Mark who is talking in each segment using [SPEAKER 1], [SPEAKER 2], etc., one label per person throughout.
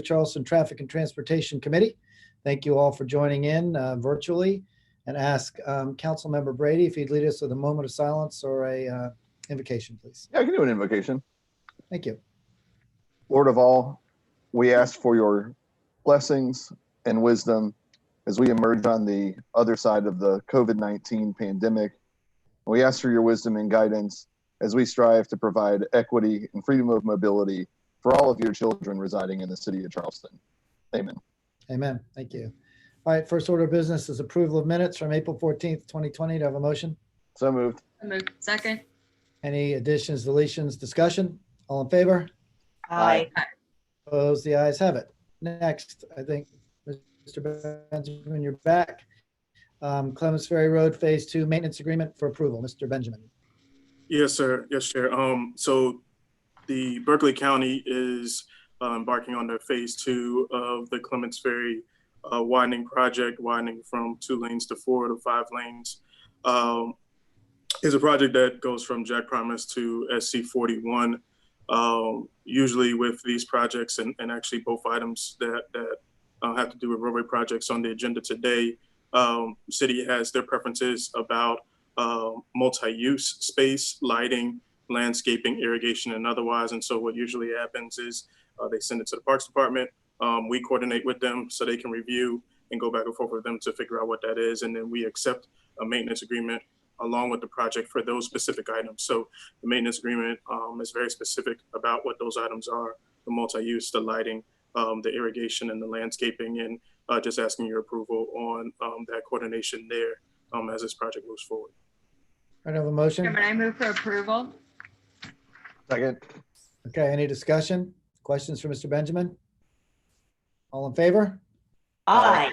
[SPEAKER 1] Charleston Traffic and Transportation Committee. Thank you all for joining in virtually, and ask Councilmember Brady if he'd lead us with a moment of silence or a invocation, please.
[SPEAKER 2] Yeah, I can do an invocation.
[SPEAKER 1] Thank you.
[SPEAKER 2] Lord of all, we ask for your blessings and wisdom as we emerge on the other side of the COVID-19 pandemic. We ask for your wisdom and guidance as we strive to provide equity and freedom of mobility for all of your children residing in the city of Charleston. Amen.
[SPEAKER 1] Amen. Thank you. All right, first order of business is approval of minutes from April 14th, 2020. Do I have a motion?
[SPEAKER 2] So moved.
[SPEAKER 3] Second.
[SPEAKER 1] Any additions, deletions, discussion? All in favor?
[SPEAKER 3] Aye.
[SPEAKER 1] Opposed? The ayes have it. Next, I think, Mr. Benjamin, you're back. Clemons Ferry Road Phase 2 Maintenance Agreement for approval. Mr. Benjamin.
[SPEAKER 4] Yes, sir. Yes, Chair. So the Berkeley County is embarking on their Phase 2 of the Clemons Ferry widening project, widening from 2 lanes to 4 to 5 lanes. Is a project that goes from Jack Promise to SC 41. Usually with these projects, and actually both items that have to do with roadway projects on the agenda today, city has their preferences about multi-use space, lighting, landscaping, irrigation, and otherwise. And so what usually happens is they send it to the Parks Department. We coordinate with them so they can review and go back and forth with them to figure out what that is. And then we accept a maintenance agreement along with the project for those specific items. So the maintenance agreement is very specific about what those items are: the multi-use, the lighting, the irrigation, and the landscaping, and just asking your approval on that coordination there as this project moves forward.
[SPEAKER 1] I have a motion.
[SPEAKER 3] Chairman, I move for approval.
[SPEAKER 2] Second.
[SPEAKER 1] Okay, any discussion? Questions for Mr. Benjamin? All in favor?
[SPEAKER 3] Aye.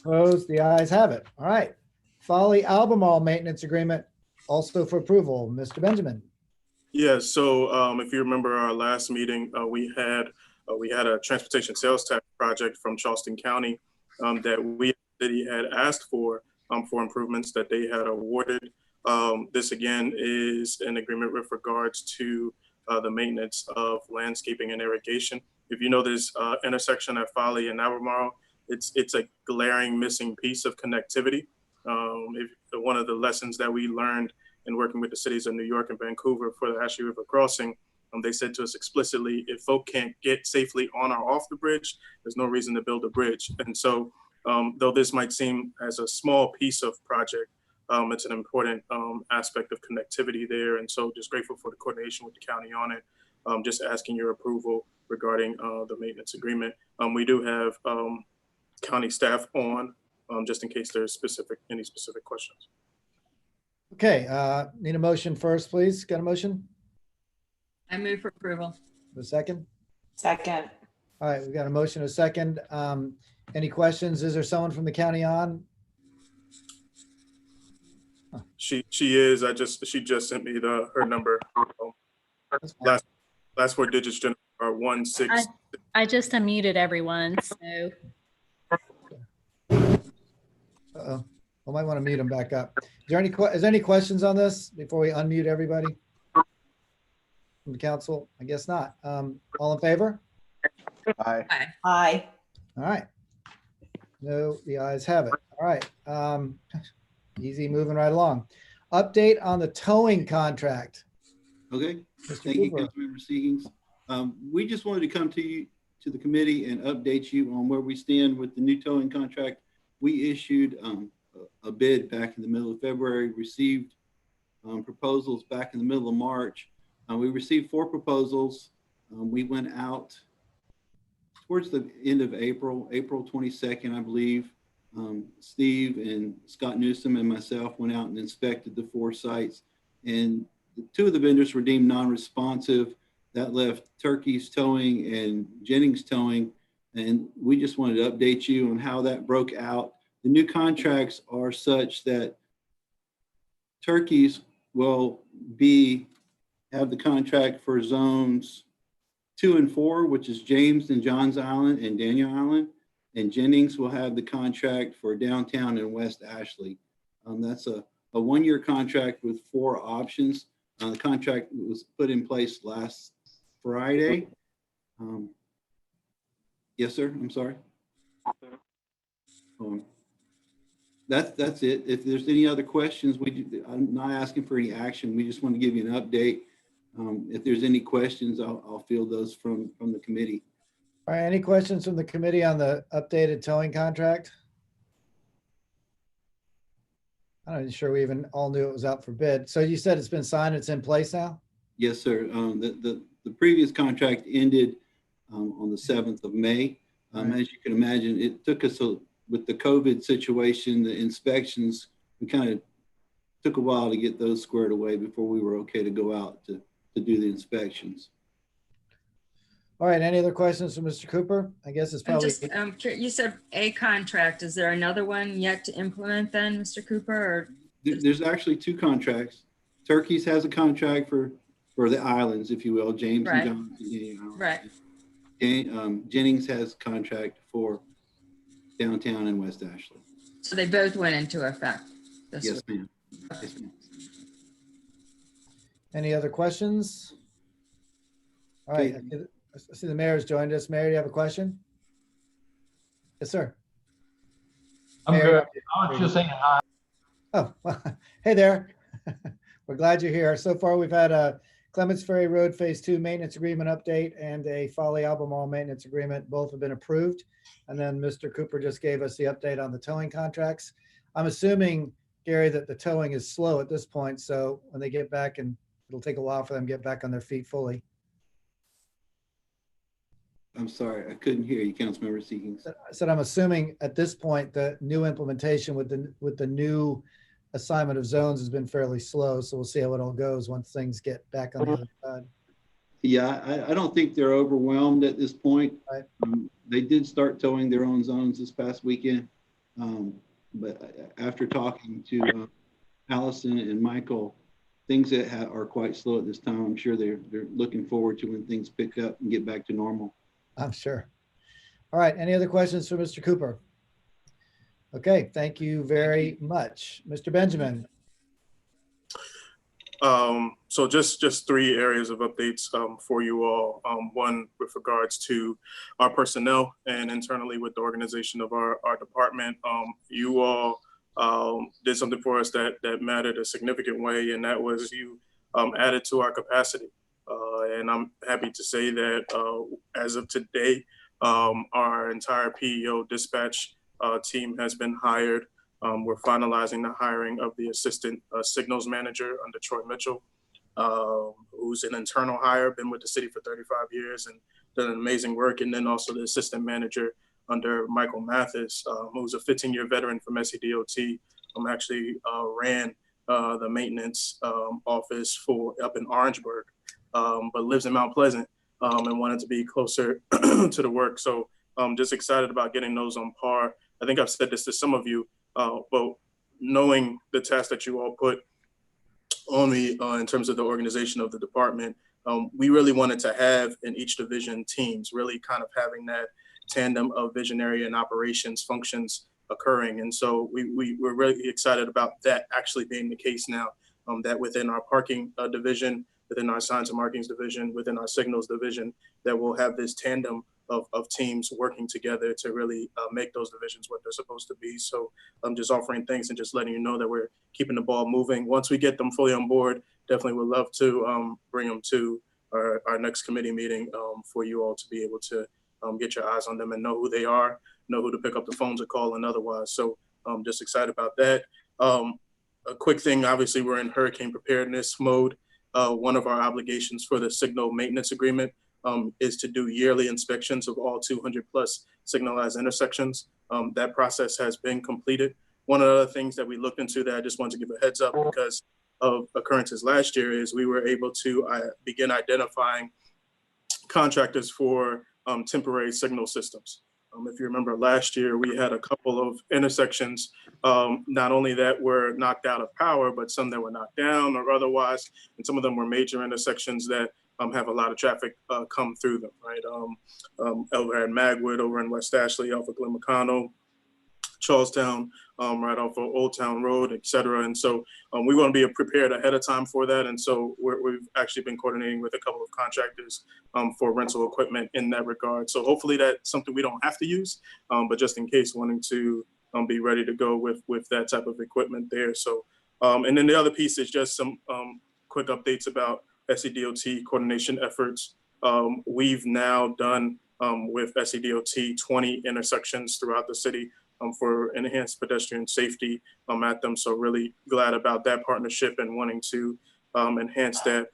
[SPEAKER 1] Opposed? The ayes have it. All right. Folly Albemarle Maintenance Agreement, also for approval. Mr. Benjamin.
[SPEAKER 4] Yeah, so if you remember our last meeting, we had a transportation sales tax project from Charleston County that we had asked for improvements that they had awarded. This again is an agreement with regards to the maintenance of landscaping and irrigation. If you know this intersection at Folly and Albemarle, it's a glaring missing piece of connectivity. One of the lessons that we learned in working with the cities of New York and Vancouver for the Ashley River crossing, they said to us explicitly, if folk can't get safely on or off the bridge, there's no reason to build a bridge. And so though this might seem as a small piece of project, it's an important aspect of connectivity there. And so just grateful for the coordination with the county on it. Just asking your approval regarding the maintenance agreement. We do have county staff on just in case there's any specific questions.
[SPEAKER 1] Okay, need a motion first, please. Got a motion?
[SPEAKER 3] I move for approval.
[SPEAKER 1] A second?
[SPEAKER 3] Second.
[SPEAKER 1] All right, we've got a motion, a second. Any questions? Is there someone from the county on?
[SPEAKER 4] She is. She just sent me her number. Last 4 digits are 16.
[SPEAKER 5] I just unmuted everyone, so.
[SPEAKER 1] Uh-oh, I might want to mute them back up. Is there any questions on this before we unmute everybody from the council? I guess not. All in favor?
[SPEAKER 2] Aye.
[SPEAKER 3] Aye.
[SPEAKER 1] All right. No, the ayes have it. All right. Easy, moving right along. Update on the towing contract.
[SPEAKER 6] Okay.
[SPEAKER 1] Mr.
[SPEAKER 6] Thank you,
[SPEAKER 1] Cooper.
[SPEAKER 6] Councilmember Seegings. We just wanted to come to the committee and update you on where we stand with the new towing contract. We issued a bid back in the middle of February, received proposals back in the middle of March. We received 4 proposals. We went out towards the end of April 22nd, I believe. Steve and Scott Newsom and myself went out and inspected the 4 sites, and 2 of the vendors were deemed non-responsive. That left Turkey's Towing and Jennings Towing, and we just wanted to update you on how that broke out. The new contracts are such that Turkey's will have the contract for zones 2 and 4, which is James and Johns Island and Daniel Island, and Jennings will have the contract for downtown and West Ashley. That's a 1-year contract with 4 options. The contract was put in place last Friday. Yes, sir. I'm sorry. That's it. If there's any other questions, I'm not asking for any action. We just want to give you an update. If there's any questions, I'll field those from the committee.
[SPEAKER 1] All right, any questions from the committee on the updated towing contract? I'm not sure we even all knew it was out for bid. So you said it's been signed, it's in place now?
[SPEAKER 6] Yes, sir. The previous contract ended on the 7th of May.
[SPEAKER 1] Right.
[SPEAKER 6] As you can imagine, it took us with the COVID situation, the inspections, we kind of took a while to get those squared away before we were okay to go out to do the inspections.
[SPEAKER 1] All right, any other questions from Mr. Cooper? I guess it's
[SPEAKER 7] I'm
[SPEAKER 1] probably,
[SPEAKER 7] just, you said a contract. Is there another one yet to implement then, Mr. Cooper? Or
[SPEAKER 6] There's actually 2 contracts. Turkeys has a contract for the islands, if you will, James
[SPEAKER 7] Right.
[SPEAKER 6] and John.
[SPEAKER 7] right?
[SPEAKER 6] Jennings has a contract for downtown and West Ashley.
[SPEAKER 7] So they both went into effect. This
[SPEAKER 6] Yes,
[SPEAKER 7] week.
[SPEAKER 6] ma'am. Yes, ma'am.
[SPEAKER 1] any other questions? All right, I see the mayor's joined us. Mayor, do you have a question? Yes, sir.
[SPEAKER 8] I'm
[SPEAKER 1] Mayor.
[SPEAKER 8] good. I was just saying hi.
[SPEAKER 1] Oh, hey there. We're glad you're here. So far, we've had a Clemons Ferry Road Phase 2 maintenance agreement update and a Folly Albemarle maintenance agreement. Both have been approved. And then Mr. Cooper just gave us the update on the towing contracts. I'm assuming, Gary, that the towing is slow at this point. So when they get back, and it'll take a while for them to get back on their feet fully.
[SPEAKER 6] I'm sorry, I couldn't hear you, Councilmember Seekings.
[SPEAKER 1] I said, I'm assuming at this point, the new implementation with the new assignment of zones has been fairly slow. So we'll see how it all goes once things get back on the other side.
[SPEAKER 6] Yeah, I don't think they're overwhelmed at this point.
[SPEAKER 1] Right.
[SPEAKER 6] They did start towing their own zones this past weekend. But after talking to Allison and Michael, things that are quite slow at this time, I'm sure they're looking forward to when things pick up and get back to normal.
[SPEAKER 1] I'm sure. All right. Any other questions for Mr. Cooper? Okay. Thank you very much. Mr. Benjamin.
[SPEAKER 4] So just 3 areas of updates for you all. One with regards to our personnel and internally with the organization of our department. You all did something for us that mattered a significant way, and that was you added to our capacity. And I'm happy to say that as of today, our entire PEO dispatch team has been hired. We're finalizing the hiring of the assistant signals manager under Troy Mitchell, who's an internal hire, been with the city for 35 years and done amazing work. And then also the assistant manager under Michael Mathis, who's a 15-year veteran from SCDOT. Actually ran the maintenance office up in Orangeburg, but lives in Mount Pleasant and wanted to be closer to the work. So I'm just excited about getting those on par. I think I've said this to some of you, but knowing the task that you all put on me in terms of the organization of the department, we really wanted to have in each division teams, really kind of having that tandem of visionary and operations functions occurring. And so we're really excited about that actually being the case now, that within our parking division, within our signs and markings division, within our signals division, that we'll have this tandem of teams working together to really make those divisions what they're supposed to be. So I'm just offering thanks and just letting you know that we're keeping the ball moving. Once we get them fully on board, definitely would love to bring them to our next committee meeting for you all to be able to get your eyes on them and know who they are, know who to pick up the phones or call and otherwise. So I'm just excited about that. A quick thing, obviously we're in hurricane preparedness mode. One of our obligations for the signal maintenance agreement is to do yearly inspections of all 200 plus signalized intersections. That process has been completed. One of the other things that we looked into that I just wanted to give a heads up because of occurrences last year is we were able to begin identifying contractors for temporary signal systems. If you remember last year, we had a couple of intersections, not only that were knocked out of power, but some that were knocked down or otherwise. And some of them were major intersections that have a lot of traffic come through them, right? Over at Magwood, over in West Ashley, off of Glen McConnell, Charlestown, right off of Old Town Road, et cetera. And so we want to be prepared ahead of time for that. And so we've actually been coordinating with a couple of contractors for rental equipment in that regard. So hopefully that's something we don't have to use, but just in case, wanting to be ready to go with that type of equipment there. So, and then the other piece is just some quick updates about SCDOT coordination efforts. We've now done with SCDOT 20 intersections throughout the city for enhanced pedestrian safety at them. So really glad about that partnership and wanting to enhance that.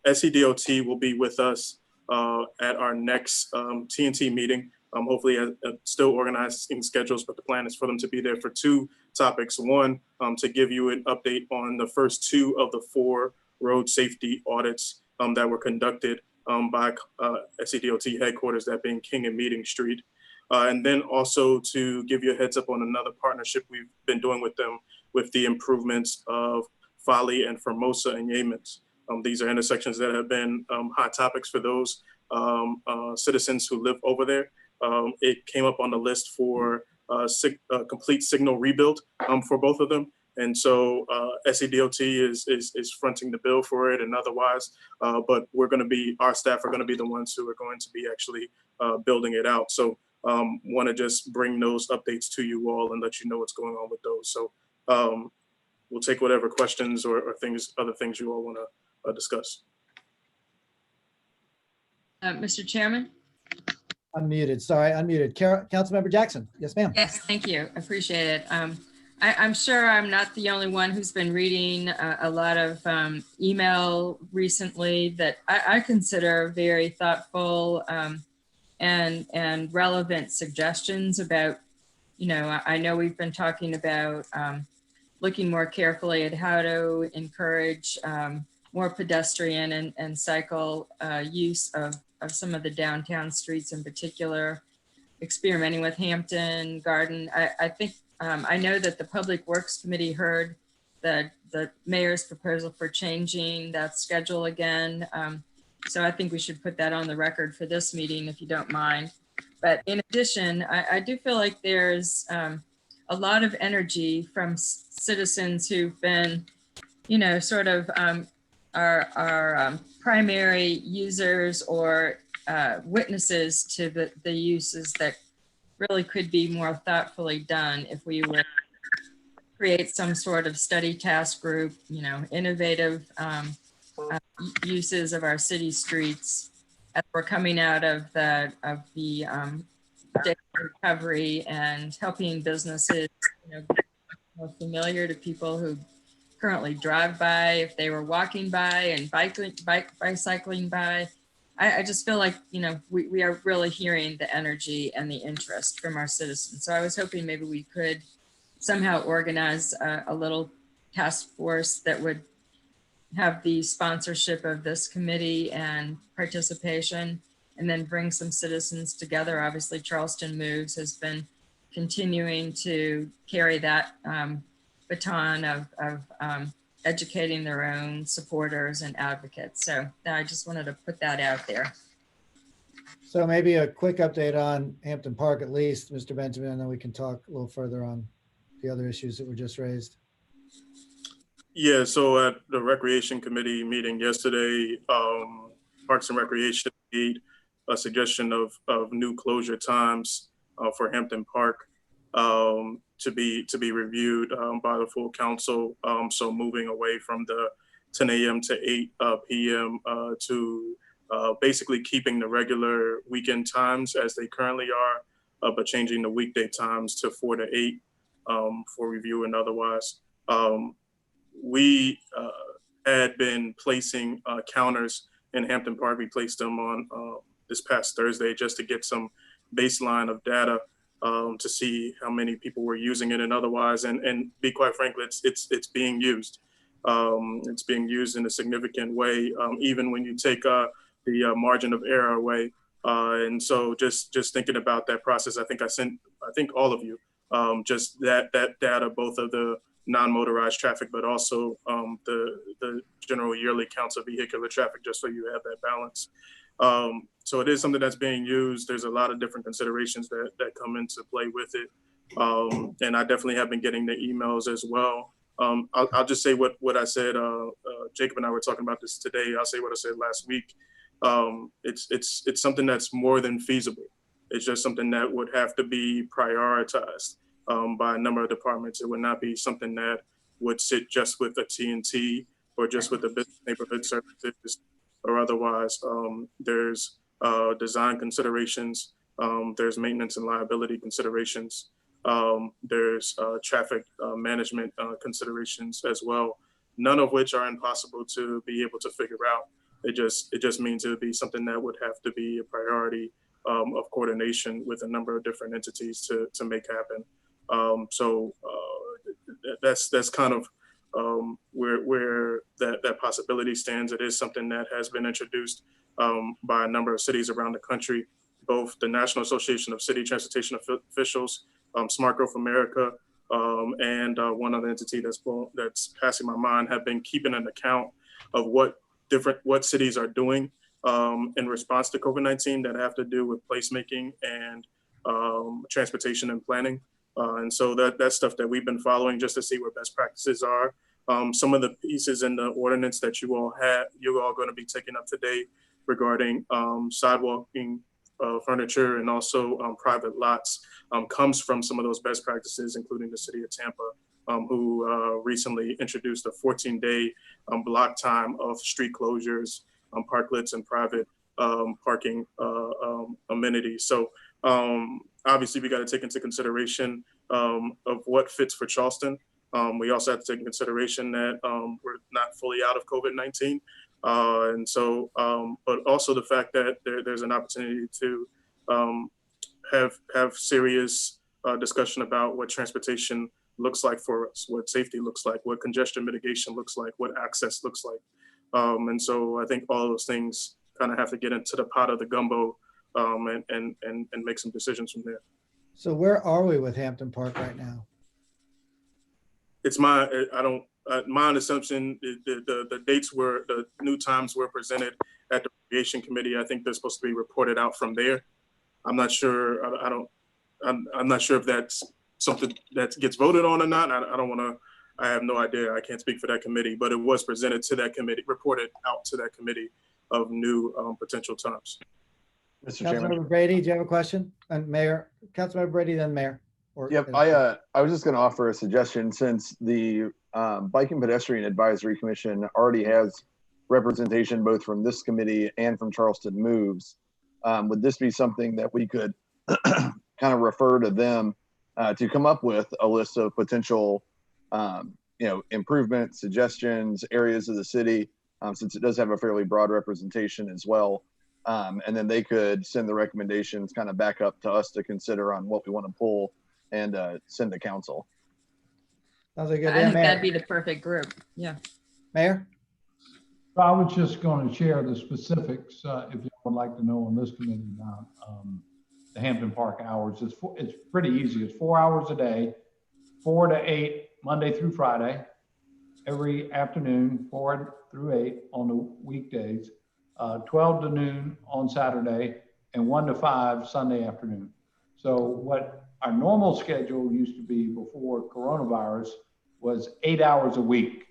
[SPEAKER 4] SCDOT will be with us at our next TNT meeting. Hopefully still organizing schedules, but the plan is for them to be there for two topics. One, to give you an update on the first two of the 4 road safety audits that were conducted by SCDOT headquarters, that being King and Meeting Street. And then also to give you a heads up on another partnership we've been doing with them with the improvements of Folly and Formosa and Yeamans. These are intersections that have been hot topics for those citizens who live over there. It came up on the list for complete signal rebuild for both of them. And so SCDOT is fronting the bill for it and otherwise, but our staff are going to be the ones who are going to be actually building it out. So want to just bring those updates to you all and let you know what's going on with those. So we'll take whatever questions or other things you all want to discuss.
[SPEAKER 7] Mr. Chairman?
[SPEAKER 1] Unmuted, sorry, unmuted. Councilmember Jackson, yes, ma'am.
[SPEAKER 7] Yes, thank you. Appreciate it. I'm sure I'm not the only one who's been reading a lot of email recently that I consider very thoughtful and relevant suggestions about, I know we've been talking about looking more carefully at how to encourage more pedestrian and cycle use of some of the downtown streets in particular, experimenting with Hampton, Garden. I think I know that the Public Works Committee heard the mayor's proposal for changing that schedule again. So I think we should put that on the record for this meeting, if you don't mind. But in addition, I do feel like there's a lot of energy from citizens who've been, sort of our primary users or witnesses to the uses that really could be more thoughtfully done if we would create some sort of study task group, innovative uses of our city streets as we're coming out of the recovery and helping businesses, more familiar to people who currently drive by, if they were walking by and bicycling by. I just feel like, we are really hearing the energy and the interest from our citizens. So I was hoping maybe we could somehow organize a little task force that would have the sponsorship of this committee and participation, and then bring some citizens together. Obviously, Charleston Moves has been continuing to carry that baton of educating their own supporters and advocates. So I just wanted to put that out there.
[SPEAKER 1] So maybe a quick update on Hampton Park, at least, Mr. Benjamin, and then we can talk a little further on the other issues that were just raised.
[SPEAKER 4] Yeah, so at the Recreation Committee meeting yesterday, Parks and Recreation made a suggestion of new closure times for Hampton Park to be reviewed by the full council. So moving away from the 10 a.m. to 8 p.m. To basically keeping the regular weekend times as they currently are, but changing the weekday times to 4 to 8 for review and otherwise. We had been placing counters in Hampton Park. We placed them on this past Thursday just to get some baseline of data to see how many people were using it and otherwise. And be quite frankly, it's being used. It's being used in a significant way, even when you take the margin of error away. And so just thinking about that process, I think all of you, just that data, both of the non-motorized traffic, but also the general yearly counts of vehicular traffic, just so you have that balance. So it is something that's being used. There's a lot of different considerations that come into play with it. And I definitely have been getting the emails as well. I'll just say what I said. Jacob and I were talking about this today. I'll say what I said last week. It's something that's more than feasible. It's just something that would have to be prioritized by a number of departments. It would not be something that would sit just with the T&T or just with the business neighborhood services or otherwise. There's design considerations. There's maintenance and liability considerations. There's traffic management considerations as well, none of which are impossible to be able to figure out. It just means it would be something that would have to be a priority of coordination with a number of different entities to make happen. So that's kind of where that possibility stands. It is something that has been introduced by a number of cities around the country, both the National Association of City Transportation Officials, Smart Growth America, and one other entity that's passing my mind, have been keeping an account of what cities are doing in response to COVID-19 that have to do with placemaking and transportation and planning. And so that's stuff that we've been following just to see where best practices are. Some of the pieces in the ordinance that you're all going to be taking up today regarding sidewalking, furniture, and also private lots comes from some of those best practices, including the city of Tampa, who recently introduced a 14-day block time of street closures, parklets, and private parking amenities. So obviously we got to take into consideration of what fits for Charleston. We also have to take into consideration that we're not fully out of COVID-19. And so, but also the fact that there's an opportunity to have serious discussion about what transportation looks like for us, what safety looks like, what congestion mitigation looks like, what access looks like. And so I think all those things kind of have to get into the pot of the gumbo and make some decisions from there.
[SPEAKER 1] So where are we with Hampton Park right now?
[SPEAKER 4] It's my assumption the dates the new times were presented at the Invocation committee. I think they're supposed to be reported out from there. I'm not sure. I'm not sure if that's something that gets voted on or not. I have no idea. I can't speak for that committee, but it was presented to that committee, reported out to that committee of new potential times.
[SPEAKER 2] Mr. Chairman.
[SPEAKER 1] Councilmember Brady, do you have a question? And Mayor, Councilmember Brady, then Mayor.
[SPEAKER 2] Yep, I was just going to offer a suggestion, since the Bike and Pedestrian Advisory Commission already has representation both from this committee and from Charleston Moves. Would this be something that we could kind of refer to them to come up with a list of potential, improvement suggestions, areas of the city, since it does have a fairly broad representation as well. And then they could send the recommendations kind of back up to us to consider on what we want to pull and send to council.
[SPEAKER 1] Sounds like a good
[SPEAKER 7] I
[SPEAKER 1] idea.
[SPEAKER 7] think
[SPEAKER 1] Mayor.
[SPEAKER 7] that'd be the perfect group. Yeah.
[SPEAKER 1] Mayor?
[SPEAKER 8] I was just going to share the specifics, if you would like to know, on this committee about the Hampton Park hours. It's pretty easy. It's 4 hours a day, 4 to 8, Monday through Friday, every afternoon, 4 through 8 on the weekdays, 12 to noon on Saturday, and 1 to 5 Sunday afternoon. So what our normal schedule used to be before coronavirus was 8 hours a week.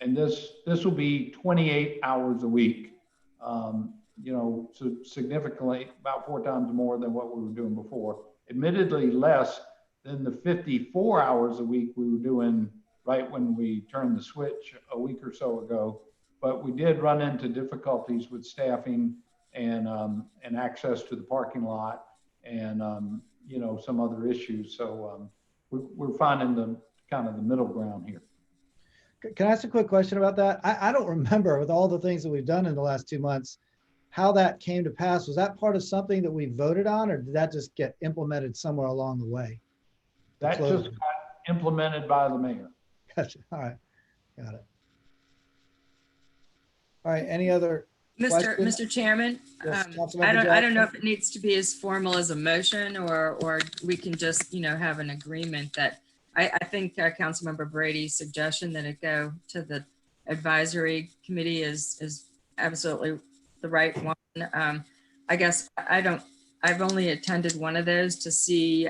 [SPEAKER 8] And this will be 28 hours a week. So significantly about 4 times more than what we were doing before. Admittedly less than the 54 hours a week we were doing right when we turned the switch a week or so ago. But we did run into difficulties with staffing and access to the parking lot and some other issues. So we're finding the kind of the middle ground here.
[SPEAKER 1] Can I ask a quick question about that? I don't remember, with all the things that we've done in the last 2 months, how that came to pass. Was that part of something that we voted on, or did that just get implemented somewhere along the way?
[SPEAKER 8] That just got implemented by the mayor.
[SPEAKER 1] Gotcha. All right. Got it. All right. Any other questions?
[SPEAKER 7] Mr. Chairman,
[SPEAKER 1] Yes,
[SPEAKER 7] I don't know if it needs to be as formal as a motion, or we can just, have an agreement that I think Councilmember Brady's suggestion that it go to the advisory committee is absolutely the right one. I guess I've only attended one of those to see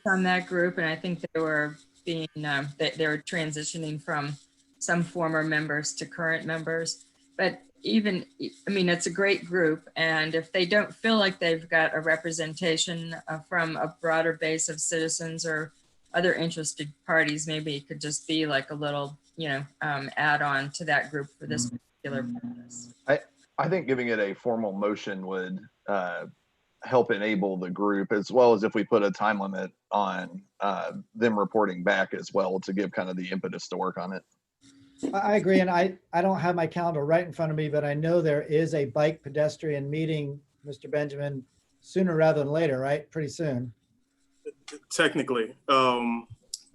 [SPEAKER 7] on that group, and I think they were being, they were transitioning from some former members to current members. But even, I mean, it's a great group, and if they don't feel like they've got a representation from a broader base of citizens or other interested parties, maybe it could just be like a little, add on to that group for this particular purpose.
[SPEAKER 2] I think giving it a formal motion would help enable the group, as well as if we put a time limit on them reporting back as well, to give kind of the impetus to work on it.
[SPEAKER 1] I agree. And I don't have my calendar right in front of me, but I know there is a bike pedestrian meeting, Mr. Benjamin, sooner rather than later, right? Pretty soon.
[SPEAKER 4] Technically,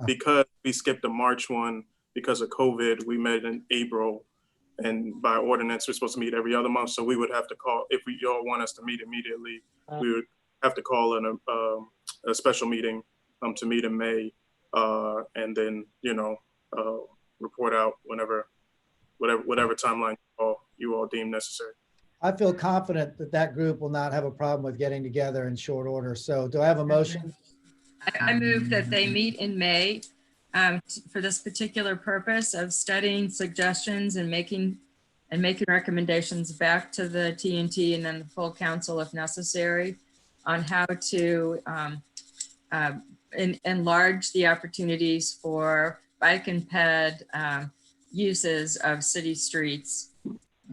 [SPEAKER 4] because we skipped the March one because of COVID, we met in April, and by ordinance, we're supposed to meet every other month. So we would have to call, if y'all want us to meet immediately, we would have to call in a special meeting to meet in May, and then, report out whatever timeline you all deem necessary.
[SPEAKER 1] I feel confident that that group will not have a problem with getting together in short order. So do I have a motion?
[SPEAKER 7] I move that they meet in May for this particular purpose of studying suggestions and making recommendations back to the TNT and then the full council if necessary on how to enlarge the opportunities for bike and ped uses of city streets,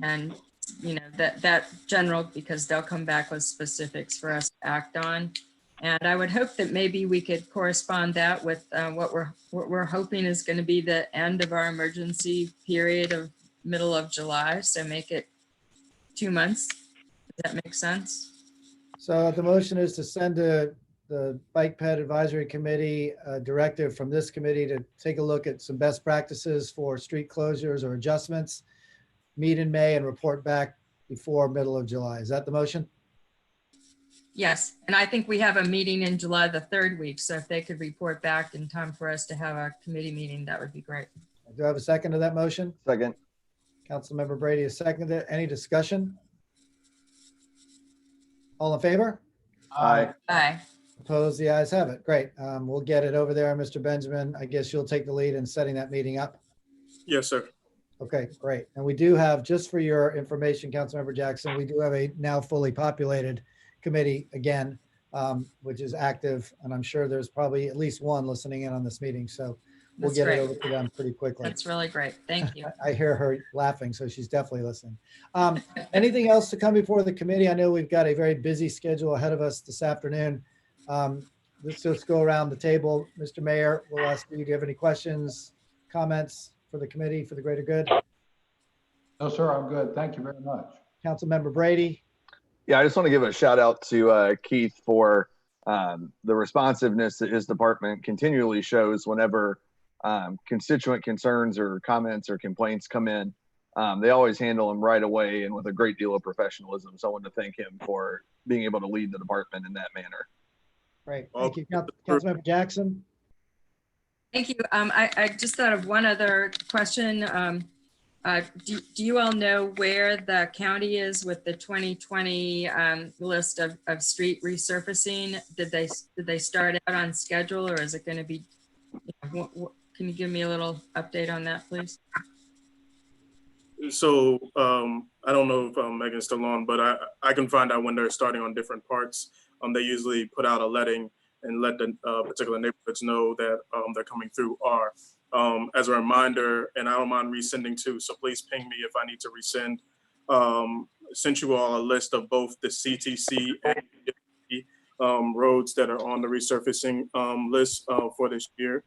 [SPEAKER 7] and that general, because they'll come back with specifics for us to act on. And I would hope that maybe we could correspond that with what we're hoping is going to be the end of our emergency period of middle of July. So make it 2 months. Does that make sense?
[SPEAKER 1] So the motion is to send the Bike Ped Advisory Committee a directive from this committee to take a look at some best practices for street closures or adjustments, meet in May and report back before middle of July. Is that the motion?
[SPEAKER 7] Yes, and I think we have a meeting in July the 3rd week. So if they could report back in time for us to have a committee meeting, that would be great.
[SPEAKER 1] Do I have a second to that motion?
[SPEAKER 2] Second.
[SPEAKER 1] Councilmember Brady has seconded it. Any discussion? All in favor?
[SPEAKER 2] Aye.
[SPEAKER 7] Bye.
[SPEAKER 1] Opposed? The ayes have it. Great. We'll get it over there, Mr. Benjamin. I guess you'll take the lead in setting that meeting up.
[SPEAKER 4] Yes, sir.
[SPEAKER 1] Okay, great. And we do have, just for your information, Councilmember Jackson, we do have a now fully populated committee again, which is active. And I'm sure there's probably at least one listening in on this meeting. So we'll
[SPEAKER 7] That's
[SPEAKER 1] get
[SPEAKER 7] great.
[SPEAKER 1] it over to them pretty quickly.
[SPEAKER 7] That's really great. Thank you.
[SPEAKER 1] I hear her laughing, so she's definitely listening. Anything else to come before the committee? I know we've got a very busy schedule ahead of us this afternoon. Let's just go around the table. Mr. Mayor, we'll ask you, do you have any questions, comments for the committee for the greater good?
[SPEAKER 8] No, sir, I'm good. Thank you very much.
[SPEAKER 1] Councilmember Brady?
[SPEAKER 2] Yeah, I just want to give a shout out to Keith for the responsiveness that his department continually shows whenever constituent concerns or comments or complaints come in. They always handle them right away and with a great deal of professionalism. So I want to thank him for being able to lead the department in that manner.
[SPEAKER 1] Great, thank you. Councilmember Jackson?
[SPEAKER 7] Thank you. I just thought of one other question. Do you all know where the county is with the 2020 list of street resurfacing? Did they start out on schedule, or is it going to be? Can you give me a little update on that, please?
[SPEAKER 4] So I don't know if Megan's still on, but I can find out when they're starting on different parts. They usually put out a letting and let the particular neighborhoods know that they're coming through R. As a reminder, and I don't mind resending too, so please ping me if I need to resend. Sent you all a list of both the CTC and the roads that are on the resurfacing list for this year.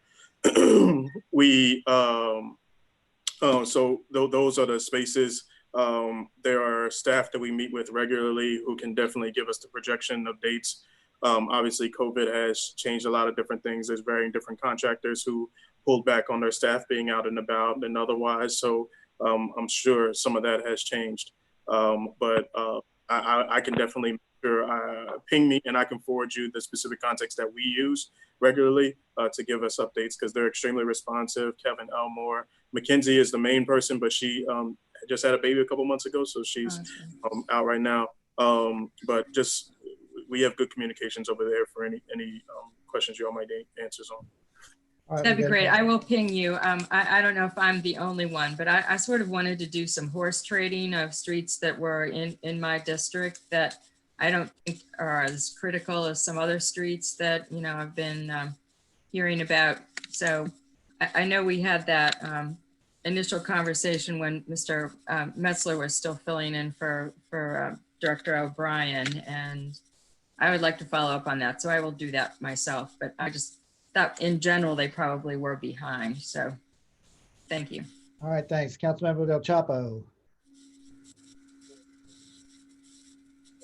[SPEAKER 4] So those are the spaces. There are staff that we meet with regularly who can definitely give us the projection of dates. Obviously, COVID has changed a lot of different things. There's varying different contractors who pulled back on their staff being out and about and otherwise. So I'm sure some of that has changed. But I can definitely make sure ping me and I can forward you the specific contacts that we use regularly to give us updates, because they're extremely responsive. Kevin Elmore, Mackenzie is the main person, but she just had a baby a couple months ago, so she's out right now. But just we have good communications over there for any questions you all might need answers on.
[SPEAKER 1] All right,
[SPEAKER 7] That'd be
[SPEAKER 1] good.
[SPEAKER 7] great. I will ping you. I don't know if I'm the only one, but I sort of wanted to do some horse trading of streets that were in my district that I don't think are as critical as some other streets that, you know, I've been hearing about. So I know we had that initial conversation when Mr. Metzler was still filling in for Director O'Brien, and I would like to follow up on that. So I will do that myself, but I just thought in general, they probably were behind. So thank you.
[SPEAKER 1] All right, thanks. Councilmember Del Chapo.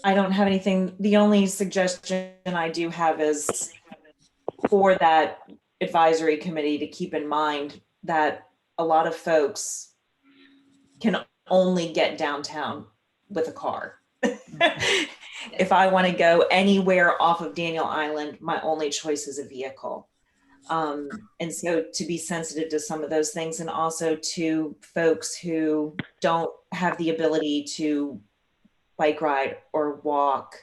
[SPEAKER 3] I don't have anything. The only suggestion I do have is for that advisory committee to keep in mind that a lot of folks can only get downtown with a car. If I want to go anywhere off of Daniel Island, my only choice is a vehicle. And so to be sensitive to some of those things, and also to folks who don't have the ability to bike ride or walk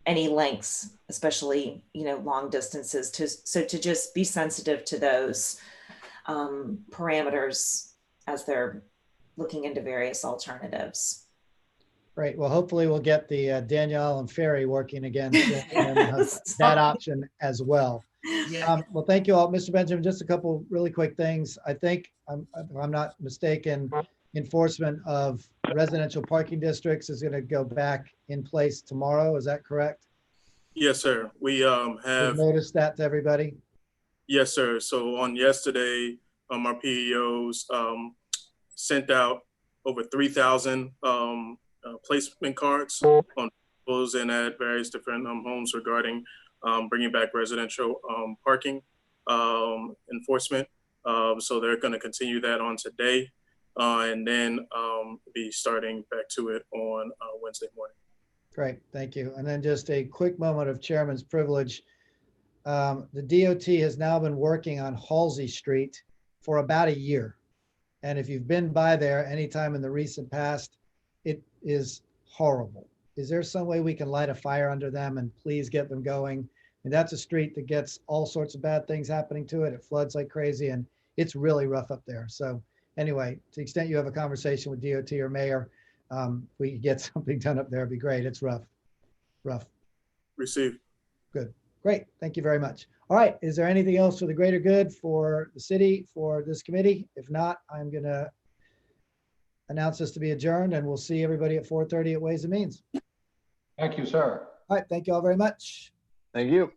[SPEAKER 3] any lengths, especially, you know, long distances, to just be sensitive to those parameters as they're looking into various alternatives.
[SPEAKER 1] Great. Well, hopefully we'll get the Danielle and Ferry working again soon, and that option as well. Well, thank you all. Mr. Benjamin, just a couple really quick things. I think, if I'm not mistaken, enforcement of residential parking districts is going to go back in place tomorrow. Is that correct?
[SPEAKER 4] Yes, sir. We have
[SPEAKER 1] noticed that to everybody.
[SPEAKER 4] Yes, sir. So on yesterday, our PEOs sent out over 3,000 placement cards on those and at various different homes regarding bringing back residential parking enforcement. So they're going to continue that on today and then be starting back to it on Wednesday morning.
[SPEAKER 1] Great, thank you. And then just a quick moment of chairman's privilege. The DOT has now been working on Halsey Street for about a year. And if you've been by there anytime in the recent past, it is horrible. Is there some way we can light a fire under them and please get them going? And that's a street that gets all sorts of bad things happening to it. It floods like crazy and it's really rough up there. So anyway, to the extent you have a conversation with DOT or mayor, if we could get something done up there, it'd be great. It's rough.
[SPEAKER 4] Received.
[SPEAKER 1] Good. Great. Thank you very much. All right. Is there anything else for the greater good for the city, for this committee? If not, I'm going to announce this to be adjourned, and we'll see everybody at 4:30 at Ways and Means.
[SPEAKER 8] Thank you, sir.
[SPEAKER 1] All right. Thank you all very much.
[SPEAKER 2] Thank you.